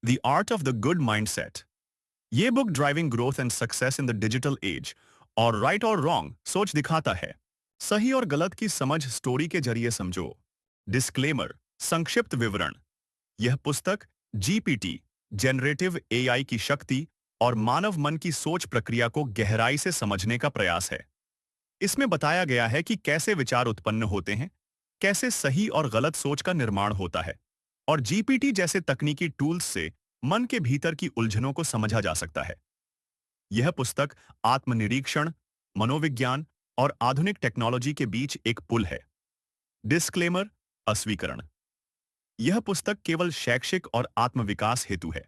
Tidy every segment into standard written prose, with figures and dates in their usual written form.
The art of the good mindset. ये book driving growth and success in the digital age और right और wrong सोच दिखाता है। सही और गलत की समझ स्टोरी के जरिए समझो। डिस्क्लेमर, संक्षिप्त विवरण। यह पुस्तक जीपीटी, जनरेटिव एआई की शक्ति और मानव मन की सोच प्रक्रिया को गहराई से समझने का प्रयास है। इसमें बताया गया है कि कैसे विचार उत्पन्न होते हैं, कैसे सही और गलत सोच का निर्माण होता है, और जीपीटी जैसे तकनीकी टूल्स से मन के भीतर की उलझनों को समझा जा सकता है। यह पुस्तक आत्मनिरीक्षण, मनोविज्ञान और आधुनिक टेक्नोलॉजी के बीच एक पुल है। डिस्क्लेमर, अस्वीकरण। यह पुस्तक केवल शैक्षिक और आत्मविकास हेतु है।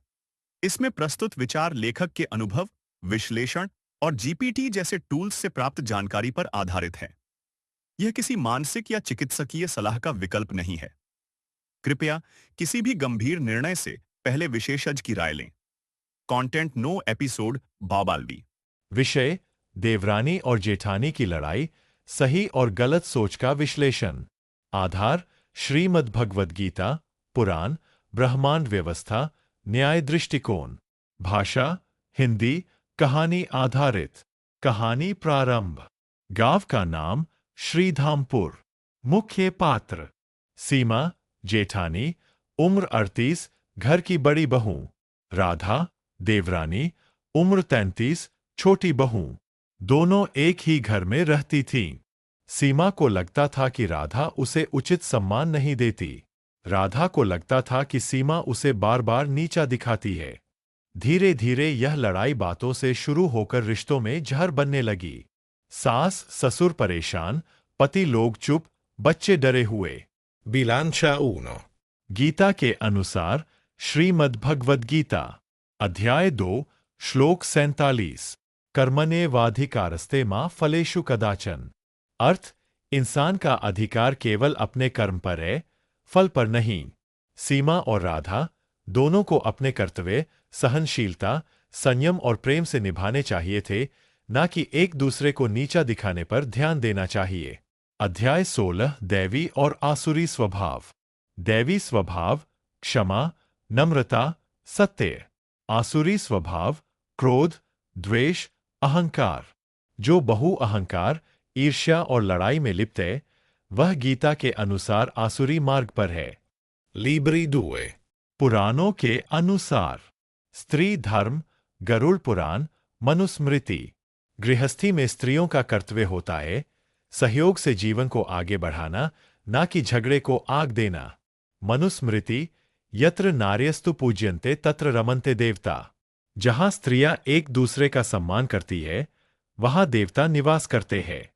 इसमें प्रस्तुत विचार लेखक के अनुभव, विश्लेषण और जीपीटी जैसे टूल्स से प्राप्त जानकारी पर आधारित है। यह किसी मानसिक या चिकित्सकीय सलाह का विकल्प नहीं है। कृपया किसी भी गंभीर निर्णय से पहले विशेषज्ञ की राय लें। कंटेंट नो एपिसोड बाबालवी। विषय: देवरानी और जेठानी की लड़ाई, सही और गलत सोच का विश्लेषण। आधार: श्रीमद् भगवद गीता, पुराण, ब्रह्मांड व्यवस्था, न्याय दृष्टिकोण। भाषा: हिंदी, कहानी आधारित। कहानी प्रारंभ। गांव का नाम श्रीधामपुर। मुख्य पात्र: सीमा, जेठानी, उम्र 38, घर की बड़ी बहू। राधा, देवरानी, उम्र 33, छोटी बहू। दोनों एक ही घर में रहती थीं। सीमा को लगता था कि राधा उसे उचित सम्मान नहीं देती। राधा को लगता था कि सीमा उसे बार बार नीचा दिखाती है। धीरे धीरे यह लड़ाई बातों से शुरू होकर रिश्तों में जहर बनने लगी। सास ससुर परेशान, पति लोग चुप, बच्चे डरे हुए। Bilancia 1. गीता के अनुसार श्रीमद् भगवद गीता, अध्याय 2, श्लोक 47। कर्मण्येवाधिकारस्ते मा फलेषु कदाचन। अर्थ: इंसान का अधिकार केवल अपने कर्म पर है, फल पर नहीं। सीमा और राधा दोनों को अपने कर्तव्य सहनशीलता, संयम और प्रेम से निभाने चाहिए थे, न कि एक दूसरे को नीचा दिखाने पर ध्यान देना चाहिए। अध्याय 16, दैवी और आसुरी स्वभाव। दैवी स्वभाव: क्षमा, नम्रता, सत्य। आसुरी स्वभाव: क्रोध, द्वेष, अहंकार। जो बहु अहंकार, ईर्ष्या और लड़ाई में लिप्त है, वह गीता के अनुसार आसुरी मार्ग पर है। Libri 2. पुराणों के अनुसार स्त्री धर्म, गरुड़ पुराण, मनुस्मृति। गृहस्थी में स्त्रियों का कर्तव्य होता है सहयोग से जीवन को आगे बढ़ाना, ना कि झगड़े को आग देना। मनुस्मृति: यत्र नार्यस्तु पूज्यन्ते तत्र रमन्ते देवता। जहां स्त्रियां एक दूसरे का सम्मान करती है, वहां देवता निवास करते हैं।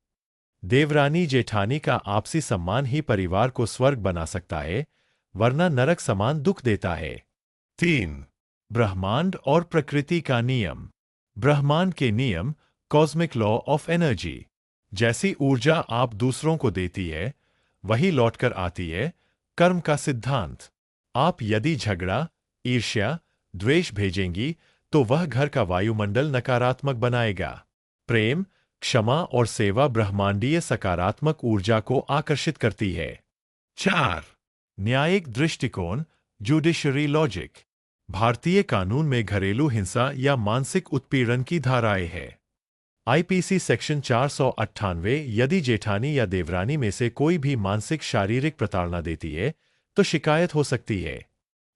देवरानी जेठानी का आपसी सम्मान ही परिवार को स्वर्ग बना सकता है, वरना नरक समान दुख देता है। 3. ब्रह्मांड और प्रकृति का नियम। ब्रह्मांड के नियम, कॉस्मिक लॉ ऑफ एनर्जी। जैसी ऊर्जा आप दूसरों को देती है, वही लौटकर आती है। कर्म का सिद्धांत: आप यदि झगड़ा, ईर्ष्या, द्वेष भेजेंगी, तो वह घर का वायुमंडल नकारात्मक बनाएगा। प्रेम, क्षमा और सेवा ब्रह्मांडीय सकारात्मक ऊर्जा को आकर्षित करती है। 4. न्यायिक दृष्टिकोण, जुडिशरी लॉजिक। भारतीय कानून में घरेलू हिंसा या मानसिक उत्पीड़न की धाराएं हैं। IPC section 498। यदि जेठानी या देवरानी में से कोई भी मानसिक शारीरिक प्रताड़ना देती है, तो शिकायत हो सकती है।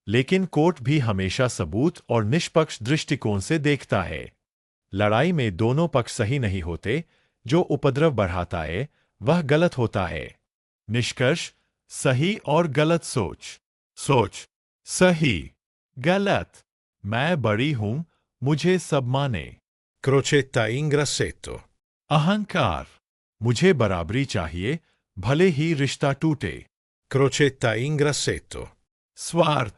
लेकिन कोर्ट भी हमेशा सबूत और निष्पक्ष दृष्टिकोण से देखता है। लड़ाई में दोनों पक्ष सही नहीं होते। जो उपद्रव बढ़ाता है, वह गलत होता है। निष्कर्ष: सही और गलत सोच। सोच: सही, गलत: मैं बड़ी हूं, मुझे सब माने। Crocetta in grassetto. अहंकार: मुझे बराबरी चाहिए, भले ही रिश्ता टूटे। Crocetta in grassetto. स्वार्थ: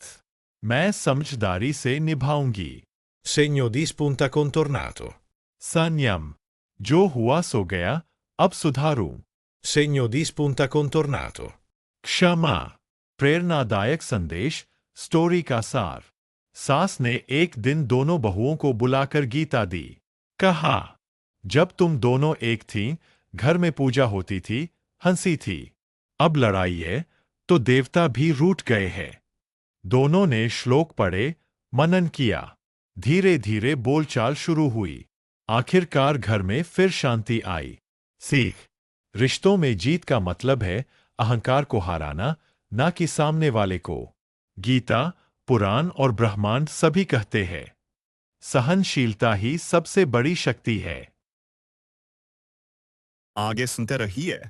मैं समझदारी से निभाऊंगी। Segno di spunta contornato. संयम: जो हुआ सो गया, अब सुधारूं। Segno di spunta contornato. क्षमा: प्रेरणादायक संदेश, स्टोरी का सार। सास ने एक दिन दोनों बहुओं को बुलाकर गीता दी। कहा, जब तुम दोनों एक थीं, घर में पूजा होती थी, हंसी थी। अब लड़ाई है, तो देवता भी रूठ गए हैं। दोनों ने श्लोक पढ़े, मनन किया। धीरे धीरे बोलचाल शुरू हुई। आखिरकार घर में फिर शांति आई। सीख, रिश्तों में जीत का मतलब है अहंकार को हराना, ना कि सामने वाले को। गीता, पुराण और ब्रह्मांड सभी कहते हैं, सहनशीलता ही सबसे बड़ी शक्ति है। आगे सुनते रहिए।